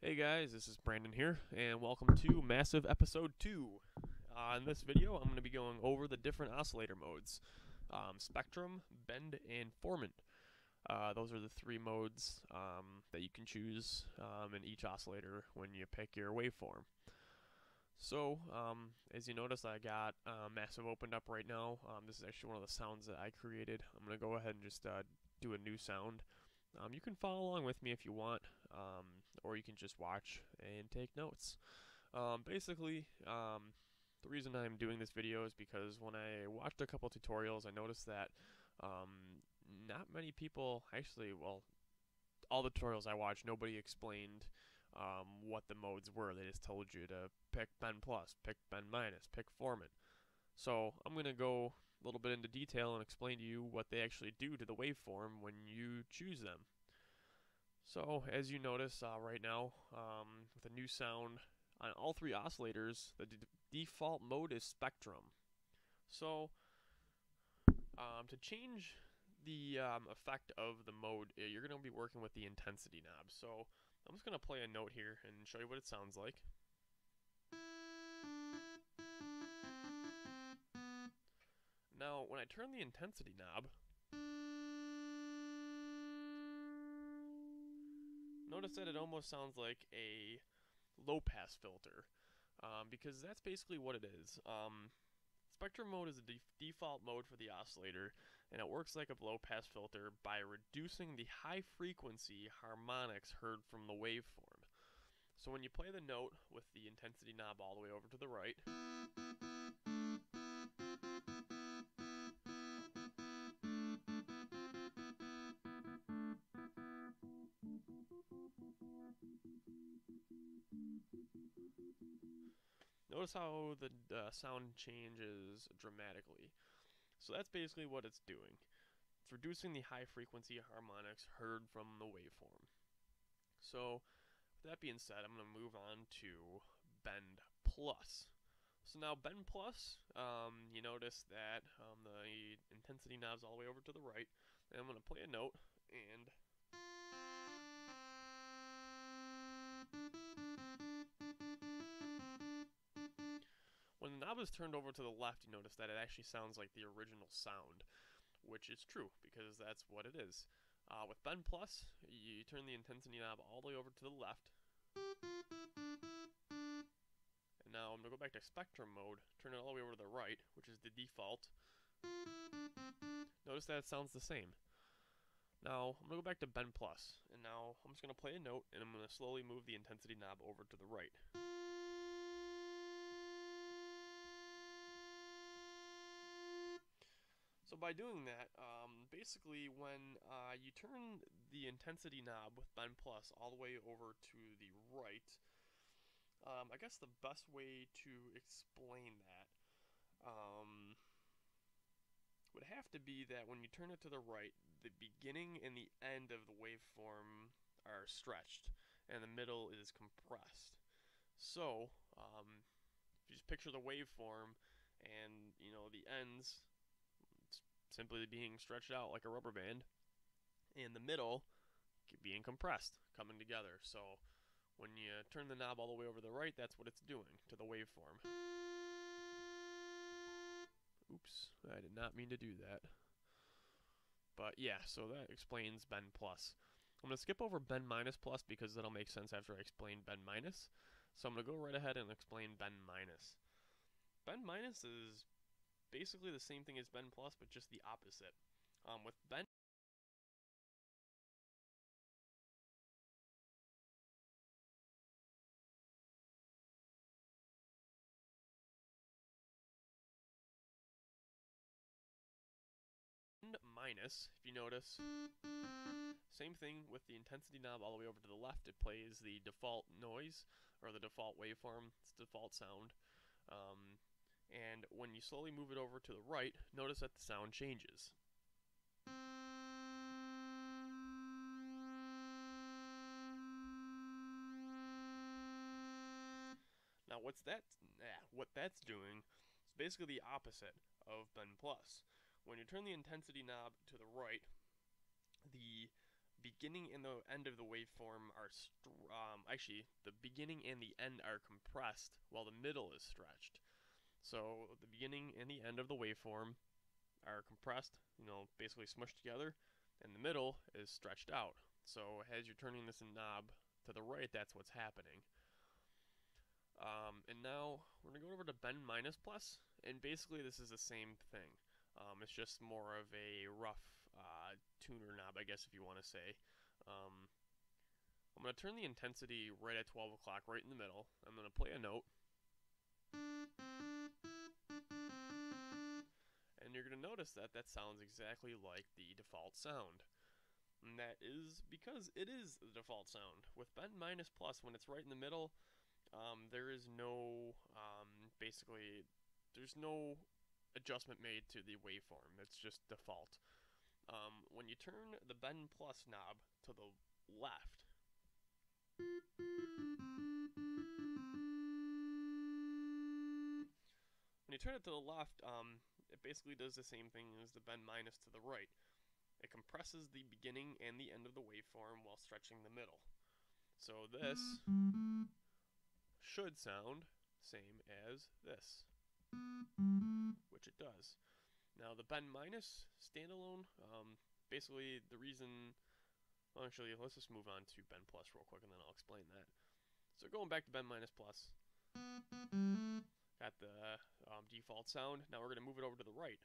Hey guys, this is Brandon here, and welcome to Massive Episode 2. In this video, I'm going to be going over the different oscillator modes. Spectrum, Bend, and Formant. Those are the three modes that you can choose in each oscillator when you pick your waveform. So, as you notice, I got Massive opened up right now. This is actually one of the sounds that I created. I'm going to go ahead and just do a new sound. You can follow along with me if you want, or you can just watch and take notes. The reason I'm doing this video is because when I watched a couple tutorials, I noticed that not many people all the tutorials I watched, nobody explained what the modes were. They just told you to pick bend plus, pick bend minus, pick formant. So I'm going to go a little bit into detail and explain to you what they actually do to the waveform when you choose them. So as you notice right now, with a new sound on all three oscillators, the default mode is spectrum. So to change the effect of the mode, you're going to be working with the intensity knob. So I'm just going to play a note here and show you what it sounds like. Now, when I turn the intensity knob, notice that it almost sounds like a low-pass filter, because that's basically what it is. Spectrum mode is the default mode for the oscillator, and it works like a low-pass filter by reducing the high-frequency harmonics heard from the waveform. So when you play the note with the intensity knob all the way over to the right, notice how the sound changes dramatically. So that's basically what it's doing. It's reducing the high frequency harmonics heard from the waveform. So with that being said, I'm going to move on to bend plus. So now bend plus, you notice that the intensity knob's all the way over to the right. And I'm going to play a note, and when the knob is turned over to the left, you notice that it actually sounds like the original sound, which is true because that's what it is. With bend plus, you turn the intensity knob all the way over to the left. And now I'm going to go back to spectrum mode, turn it all the way over to the right, which is the default. Notice that it sounds the same. Now I'm going to go back to bend plus, and now I'm just going to play a note, and I'm going to slowly move the intensity knob over to the right. So by doing that, basically when you turn the intensity knob with bend plus all the way over to the right, I guess the best way to explain that would have to be that when you turn it to the right, the beginning and the end of the waveform are stretched, and the middle is compressed. So, if you just picture the waveform, and the ends simply being stretched out like a rubber band, and the middle being compressed, coming together. So when you turn the knob all the way over to the right, that's what it's doing to the waveform. Oops, I did not mean to do that. But yeah, so that explains bend plus. I'm going to skip over bend minus plus because that'll make sense after I explain bend minus. So I'm going to go right ahead and explain bend minus. Bend minus is basically the same thing as bend plus, but just the opposite. With bend, minus, if you notice, same thing with the intensity knob all the way over to the left. It plays the default noise, or the default waveform, its default sound. And when you slowly move it over to the right, notice that the sound changes. Now what that's doing is basically the opposite of bend plus. When you turn the intensity knob to the right, the beginning and the end of the waveform are actually the beginning and the end are compressed while the middle is stretched. So the beginning and the end of the waveform are compressed, basically smushed together, and the middle is stretched out. So as you're turning this knob to the right, that's what's happening. And now we're going to go over to bend minus plus, and basically this is the same thing. It's just more of a rough tuner knob, I guess if you want to say. I'm going to turn the intensity right at 12 o'clock, right in the middle. I'm going to play a note. And you're going to notice that that sounds exactly like the default sound. And that is because it is the default sound. With bend minus plus, when it's right in the middle, there is no, basically, there's no adjustment made to the waveform. It's just default. When you turn the bend plus knob to the left, when you turn it to the left, it basically does the same thing as the bend minus to the right. It compresses the beginning and the end of the waveform while stretching the middle. So this should sound same as this, which it does. Now the bend minus standalone, basically the reason, well, actually let's just move on to bend plus real quick and then I'll explain that. So going back to bend minus plus, got the default sound. Now we're going to move it over to the right.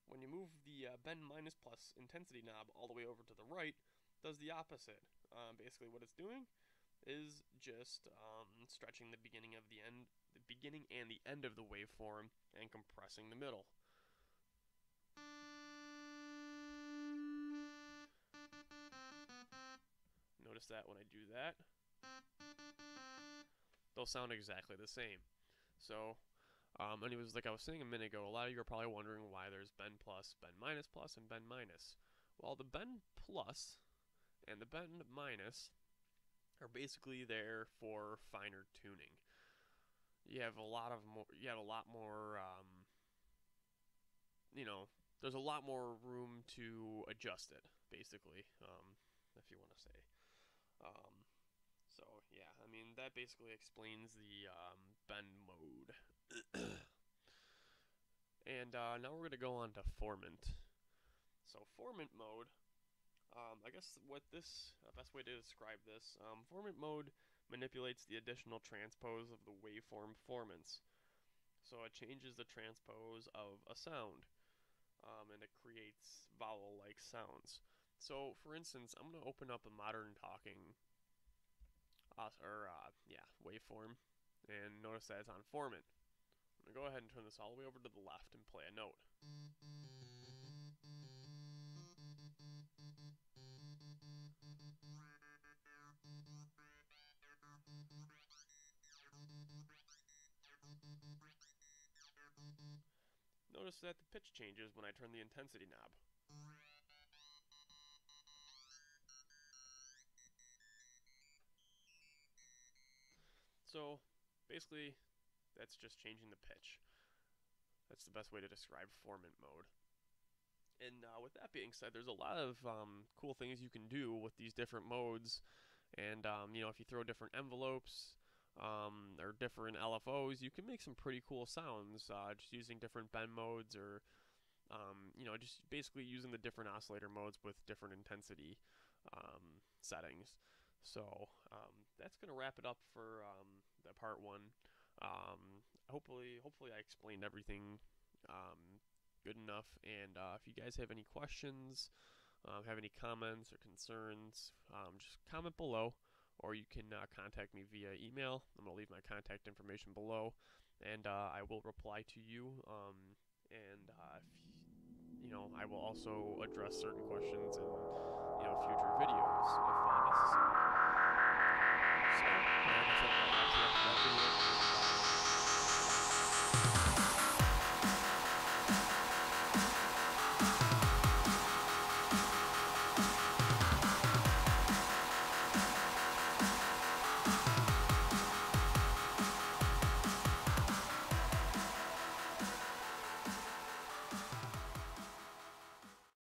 When you move the bend minus plus intensity knob all the way over to the right, it does the opposite. Basically what it's doing is just stretching the beginning of the beginning and the end of the waveform and compressing the middle. Notice that when I do that, they'll sound exactly the same. So, anyways, like I was saying a minute ago, a lot of you are probably wondering why there's bend plus, bend minus plus, and bend minus. Well, the bend plus and the bend minus are basically there for finer tuning. You have a lot more, there's a lot more room to adjust it, basically, if you want to say. So yeah, I mean that basically explains the bend mode. And now we're gonna go on to Formant. So Formant mode, I guess what this best way to describe this, Formant mode manipulates the additional transpose of the waveform formants. So it changes the transpose of a sound, and it creates vowel-like sounds. So for instance, I'm gonna open up a modern talking waveform, and notice that it's on Formant. I'm going to go ahead and turn this all the way over to the left and play a note. Notice that the pitch changes when I turn the intensity knob. So basically, that's just changing the pitch. That's the best way to describe Formant mode. And with that being said, there's a lot of cool things you can do with these different modes. And if you throw different envelopes or different LFOs, you can make some pretty cool sounds just using different bend modes, or just basically using the different oscillator modes with different intensity settings. So that's gonna wrap it up for the part one. Hopefully I explained everything good enough. And if you guys have any questions, have any comments or concerns, just comment below, or you can contact me via email. I'm gonna leave my contact information below, and I will reply to you. I will also address certain questions in future videos if necessary.